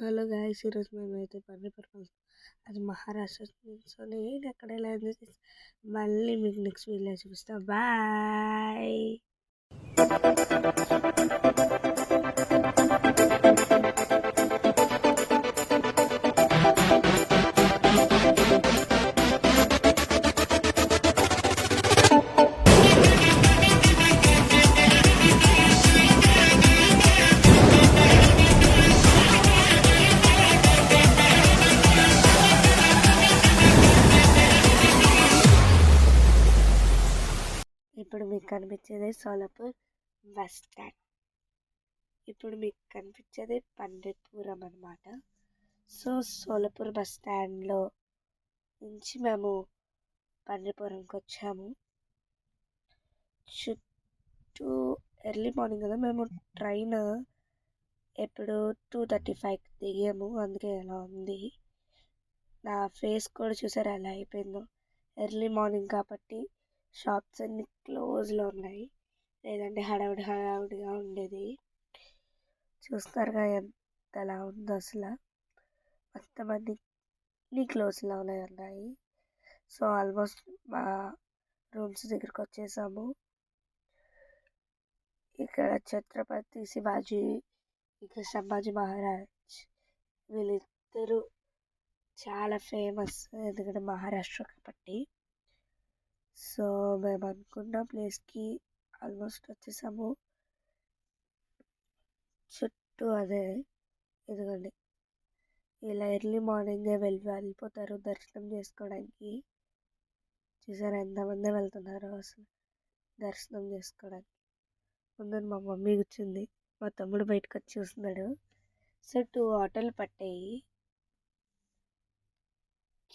Hello guys, ఈరోజు మేమైతే పన్నీర్ అది మహారాష్ట్ర. సో నేను అక్కడ ఎలా ఎంజాయ్ చేసి మళ్ళీ మీకు నెక్స్ట్ వీడియో చూపిస్తా. బాయ్. ఇప్పుడు మీకు కనిపించేది సోలాపూర్ బస్ స్టాండ్. ఇప్పుడు మీకు కనిపించేది పండిత్పురం అన్నమాట. సో సోలాపూర్ బస్ స్టాండ్లో నుంచి మేము పండిపురంకి వచ్చాము. చుట్టూ ఎర్లీ మార్నింగ్ కదా, మేము ట్రైన్ ఎప్పుడు 2:35కి దిగాము, అందుకే ఎలా ఉంది. నా ఫేస్ కూడా చూసారు ఎలా అయిపోయిందో. ఎర్లీ మార్నింగ్ కాబట్టి షాప్స్ అన్ని క్లోజ్లో ఉన్నాయి, లేదంటే హడావుడిగా ఉండేది. చూస్తారుగా ఎంతలా ఉందో అసలు. మొత్తం అన్ని క్లోజ్లో ఉన్నాయి. సో ఆల్మోస్ట్ మా రూమ్స్ దగ్గరికి వచ్చేసాము. ఇక్కడ ఛత్రపతి శివాజీ, ఇక్కడ సంభాజీ మహారాజ్, వీళ్ళిద్దరూ చాలా ఫేమస్, ఎందుకంటే మహారాష్ట్ర కాబట్టి. సో మేము అనుకున్న ప్లేస్కి ఆల్మోస్ట్ వచ్చేసాము. చుట్టూ అదే, ఎందుకండి ఇలా ఎర్లీ మార్నింగే వెళ్ళిపోతారు దర్శనం చేసుకోవడానికి. చూసారా ఎంతమంది వెళ్తున్నారు అసలు దర్శనం చేసుకోవడానికి. ముందు మా మమ్మీ కూర్చుంది, మా తమ్ముడు బయటకు వచ్చి చూస్తున్నాడు. సో 2 ఆటోలు పట్టాయి.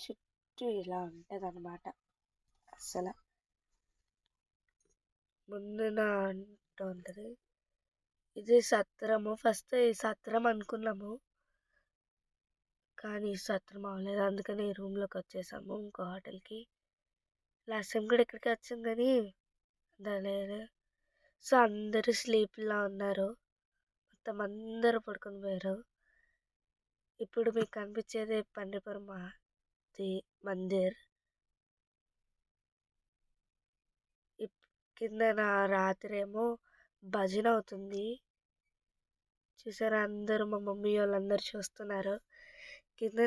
చుట్టూ ఇలా ఉంటుంది అన్నమాట. అసలు ముందున అంటూ ఉంటుంది. ఇది సత్రము. ఫస్ట్ ఈ సత్రం అనుకున్నాము, కానీ ఈ సత్రం అవ్వలేదు, అందుకని ఈ రూమ్లోకి వచ్చేసాము ఇంకో హోటల్కి. లాస్ట్ టైం కూడా ఇక్కడికి వచ్చాం కానీ లేదు. సో అందరూ స్లీప్లా ఉన్నారు, మొత్తం అందరూ పడుకొని పోయారు. ఇప్పుడు మీకు కనిపించేది పండిపురం మందిర్. కింద రాత్రి ఏమో భజన అవుతుంది. చూసారా అందరూ, మా మమ్మీ వాళ్ళందరూ చూస్తున్నారు. కింద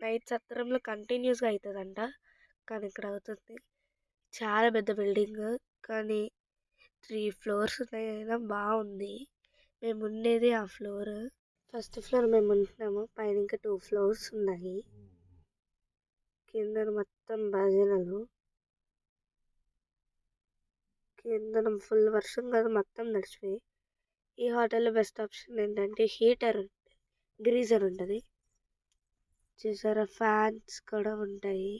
నైట్ సత్రంలో కంటిన్యూస్గా అవుతుందంట, కానీ ఇక్కడ అవుతుంది. చాలా పెద్ద బిల్డింగ్, కానీ 3 floors ఉన్నాయైనా బాగుంది. మేము ఉండేది ఆ ఫ్లోర్, ఫస్ట్ ఫ్లోర్ మేము ఉంటున్నాము. పైన ఇంకా 2 floors ఉన్నాయి. కింద మొత్తం భజనలు. కింద ఫుల్ వర్షం కాదు, మొత్తం నడిచిపోయి. ఈ హోటల్లో బెస్ట్ ఆప్షన్ ఏంటంటే హీటర్, గ్రీజర్ ఉంటుంది. చూసారా ఫ్యాన్స్ కూడా ఉంటాయి,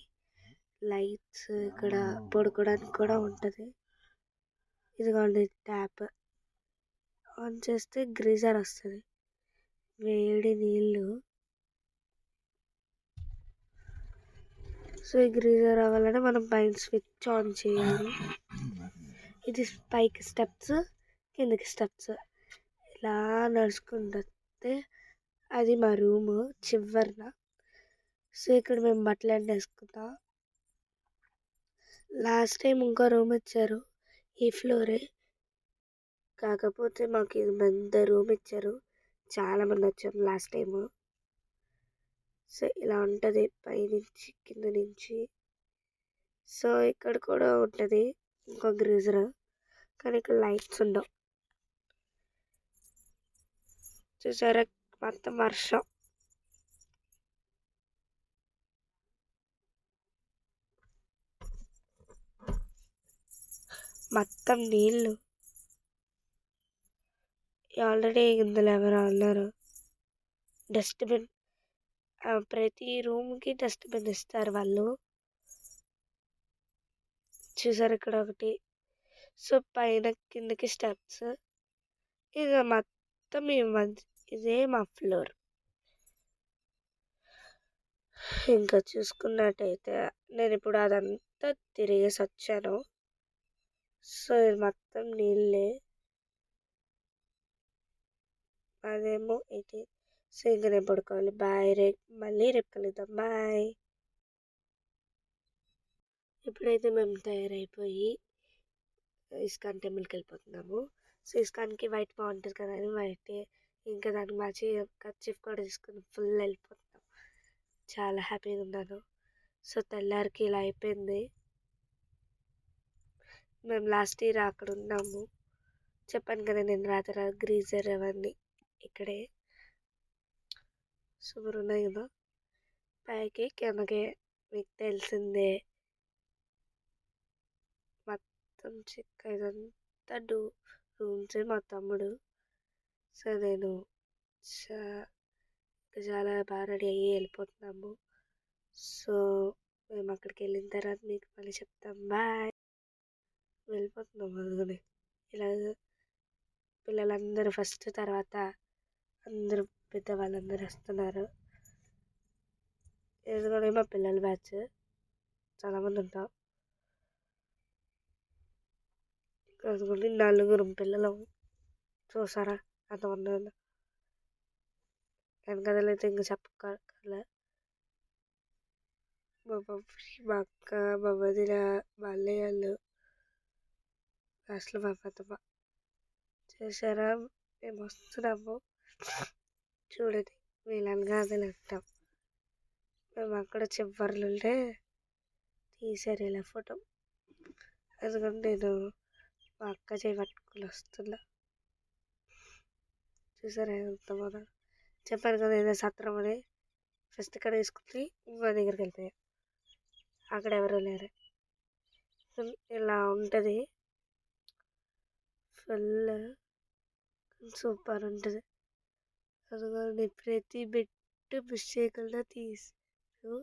లైట్స్, ఇక్కడ పడుకోవడానికి కూడా ఉంటుంది. ఇదిగోండి ట్యాప్ ఆన్ చేస్తే గ్రీజర్ వస్తుంది, వేడి నీళ్ళు. సో ఈ గ్రీజర్ అవ్వాలంటే మనం పైన స్విచ్ ఆన్ చేయాలి. ఇది పైకి స్టెప్స్, కిందకి స్టెప్స్. ఇలా నడుచుకుంటే అది మా రూము చివరిన. సో ఇక్కడ మేము బట్టలు అన్నీ వేసుకుంటాం. లాస్ట్ టైం ఇంకో రూమ్ ఇచ్చారు ఈ ఫ్లోరే, కాకపోతే మాకు ఇది పెద్ద రూమ్ ఇచ్చారు, చాలామంది వచ్చారు లాస్ట్ టైము. సో ఇలా ఉంటుంది పైనుంచి కింద నుంచి. సో ఇక్కడ కూడా ఉంటుంది ఇంకో గ్రీజర్, కానీ ఇక్కడ లైట్స్ ఉండవు. చూసారా మొత్తం వర్షం. మొత్తం నీళ్ళు. ఆల్రెడీ ఇందులో ఎవరో అన్నారు డస్ట్బిన్, ప్రతి రూమ్కి డస్ట్బిన్ ఇస్తారు వాళ్ళు. చూసారు ఇక్కడ ఒకటి. సో పైన కిందకి స్టెప్స్. ఇక మొత్తం ఇదే మా ఫ్లోర్. ఇంకా చూసుకున్నట్టయితే నేను ఇప్పుడు అదంతా తిరిగేసి వచ్చాను. సో ఇది మొత్తం నీళ్ళే. అదేమో ఇది సో ఇంకా నేను పడుకోవాలి. బాయ్. మళ్ళీ రేపు కలుద్దాం. బాయ్. ఇప్పుడైతే మేము తయారైపోయి ఇస్కాన్ టెంపుల్కి వెళ్ళిపోతున్నాము. సో ఇస్కాన్కి వైట్ బాగుంటుంది కదా అని వైట్, ఇంకా దానికి మ్యాచ్ కర్చీఫ్ కూడా తీసుకుని ఫుల్ వెళ్ళిపోతున్నాం. చాలా హ్యాపీగా ఉన్నాను. సో తెల్లారికి ఇలా అయిపోయింది. మేము లాస్ట్ ఇయర్ అక్కడ ఉన్నాము. చెప్పాను కదా నేను రాత్రి గ్రీజర్ అవన్నీ ఇక్కడే సూపర్ ఉన్నాయి కదా. పైకి కిందకి మీకు తెలిసిందే, మొత్తం చెక్క ఇదంతా రూమ్స్ మా తమ్ముడు. సో నేను చాలా బాగా రెడీ అయ్యి వెళ్ళిపోతున్నాము. సో మేము అక్కడికి వెళ్ళిన తర్వాత మీకు మళ్ళీ చెప్తాం. బాయ్. వెళ్ళిపోతున్నాం అందుకని ఇలా పిల్లలందరూ ఫస్ట్, తర్వాత అందరూ పెద్దవాళ్ళందరూ వస్తున్నారు. ఎందుకంటే మా పిల్లల బ్యాచ్ చాలామంది ఉంటాం. అందుకని నలుగురు పిల్లలు చూసారా అంతమంది వెనకదలు అయితే ఇంకా చెప్పక్కర్లే. మా అక్క, మా వదిన, మా అన్నయ్య వాళ్ళు, అసలు మా పెద్దమ్మ చేశారా. మేము వస్తున్నాము చూడండి, వీళ్ళనగా అది అంటాం. మేము అక్కడ చివరిలో ఉంటే తీసారు ఇలా ఫోటో. ఎందుకంటే నేను మా అక్క చేయి పట్టుకుని వస్తున్నా. చూసారా ఎంత బాగా. చెప్పాను కదా ఏదో సత్రం అని. ఫస్ట్ ఇక్కడ తీసుకుని ఇంకో దగ్గరికి వెళ్ళిపోయా. అక్కడ ఎవరు లేరు. ఇలా ఉంటుంది, ఫుల్ సూపర్ ఉంటుంది. అందుకని ప్రతి బిట్టు మిస్ చేయకుండా తీసారు.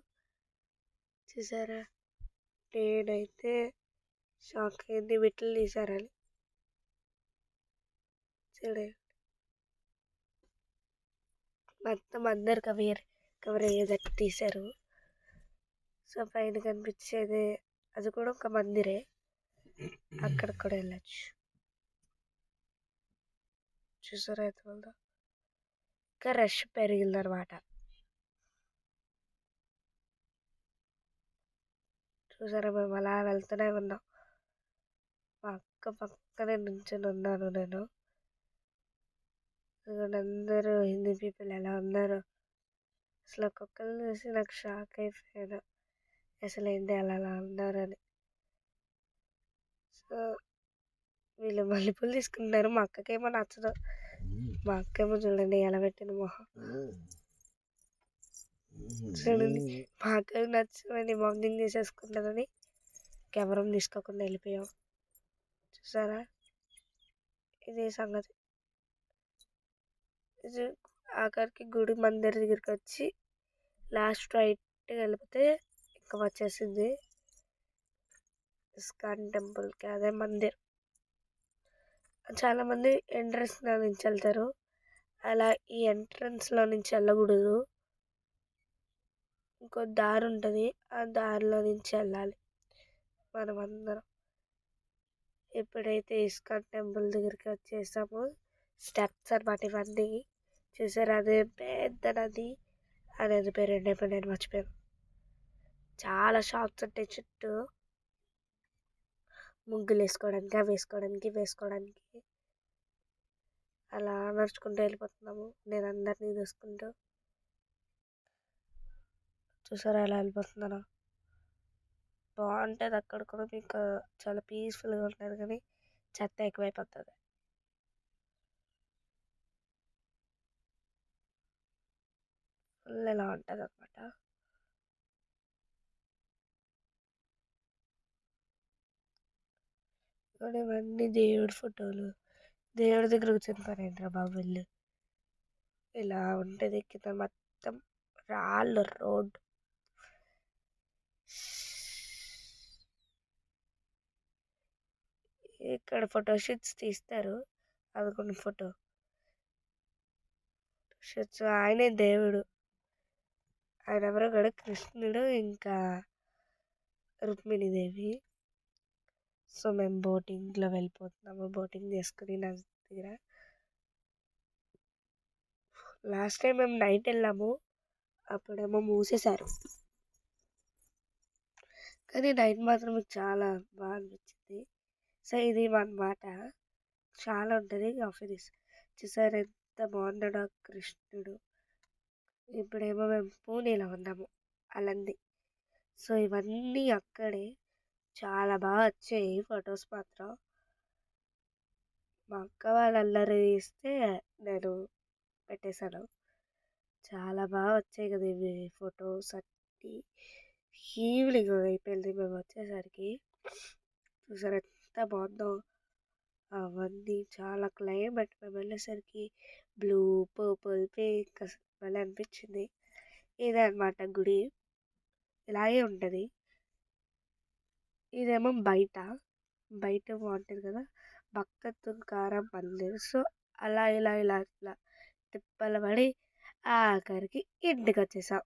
చూసారా, నేనైతే షాక్ అయింది బిట్లు తీసారని. చూడండి మొత్తం అందరు కవర్ అయ్యేటట్టు తీశారు. సో పైన కనిపించేది అది కూడా ఒక మందిరే, అక్కడికి కూడా వెళ్ళచ్చు. చూసారా అయితే ఉందో. ఇంకా రష్ పెరిగిందనమాట. చూసారా మేము అలా వెళ్తూనే ఉన్నాం. మా అక్క పక్కనే నుంచొని ఉన్నాను నేను. అందరూ హిందీ పీపుల్ ఎలా ఉన్నారు అసలు, ఒక్కొక్కరిని చూసి నాకు షాక్ అయిపోయాను. అసలు ఏంటి అలా ఉన్నారని. సో వీళ్ళు మల్లెపూలు తీసుకుంటున్నారు. మా అక్కకేమో నచ్చదు. మా అక్కేమో చూడండి ఎలా పెట్టింది మొహం. చూడండి మా అక్కకి నచ్చమని మార్నింగ్ చేసేసుకుంటారని కెమెరా తీసుకోకుండా వెళ్ళిపోయాం. చూసారా, ఇదే సంగతి. ఆఖరికి గుడి మందిర్ దగ్గరికి వచ్చి లాస్ట్ రైట్గా వెళ్ళిపోతే ఇంకా వచ్చేసింది ఇస్కాన్ టెంపుల్కి, అదే మందిర్. చాలామంది ఎంట్రన్స్లో నుంచి వెళ్తారు. అలా ఈ ఎంట్రన్స్లో నుంచి వెళ్ళకూడదు, ఇంకో దారి ఉంటుంది, ఆ దారిలో నుంచి వెళ్ళాలి మనం అందరం. ఎప్పుడైతే ఇస్కాన్ టెంపుల్ దగ్గరికి వచ్చేసామో స్టెప్స్ అనమాట ఇవన్నీ. చూసారు అదే పెద్ద నది, అనేది పేరు ఏంటో నేను మర్చిపోయాను. చాలా షాప్స్ ఉంటాయి చుట్టూ, ముగ్గులు వేసుకోవడానికి, అవి వేసుకోవడానికి అలా నడుచుకుంటూ వెళ్ళిపోతున్నాము. నేను అందరినీ చూసుకుంటూ. చూసారా ఎలా వెళ్ళిపోతున్నాను. బాగుంటుంది అక్కడ కూడా, మీకు చాలా పీస్ఫుల్గా ఉంటుంది, కానీ చెత్త ఎక్కువైపోతుంది. ఫుల్ ఎలా ఉంటుంది అనమాట. ఇవన్నీ దేవుడి ఫోటోలు. దేవుడి దగ్గర కూర్చొని పని ఏంట్రా బాబు వెళ్ళి. ఇలా ఉంటుంది కింద మొత్తం రాళ్ళు, రోడ్డు. ఇక్కడ ఫోటో షూట్స్ తీస్తారు, అదొక ఫోటో షూట్స్. ఆయనే దేవుడు. ఆయన ఎవరో కూడా కృష్ణుడు, ఇంకా రుక్మిణీదేవి. సో మేము బోటింగ్లో వెళ్ళిపోతున్నాము. బోటింగ్ చేసుకుని నా దగ్గర లాస్ట్ టైం మేము నైట్ వెళ్ళాము, అప్పుడేమో మూసేశారు. కానీ నైట్ మాత్రం మీకు చాలా బాగా అనిపించింది. సో ఇది అన్నమాట. చాలా ఉంటుంది ఆఫీస్. చూసారు ఎంత బాగున్నాడో కృష్ణుడు. ఇప్పుడేమో మేము పూణేలో ఉన్నాము, అలంది. సో ఇవన్నీ అక్కడే చాలా బాగా వచ్చాయి ఫొటోస్ మాత్రం. మా అక్క వాళ్ళు అల్లరి చేస్తే నేను పెట్టేశాను. చాలా బాగా వచ్చాయి కదా ఇవి ఫొటోస్ అన్నీ. ఈవినింగ్ అయిపోయింది మేము వచ్చేసరికి. చూసారు ఎంత బాగుందో. అవన్నీ చాలా క్లైమేట్ మేము వెళ్ళేసరికి బ్లూ, పర్పుల్, పింక్ అసలు భలే అనిపించింది. ఇదే అనమాట గుడి. ఇలాగే ఉంటుంది. ఇదేమో బయట బయట బాగుంటుంది కదా, భక్త తుకారాం మందిర్. సో అలా ఇలా ఇలా ఇలా తిప్పలు పడి ఆఖరికి ఇంటికి వచ్చేసాం.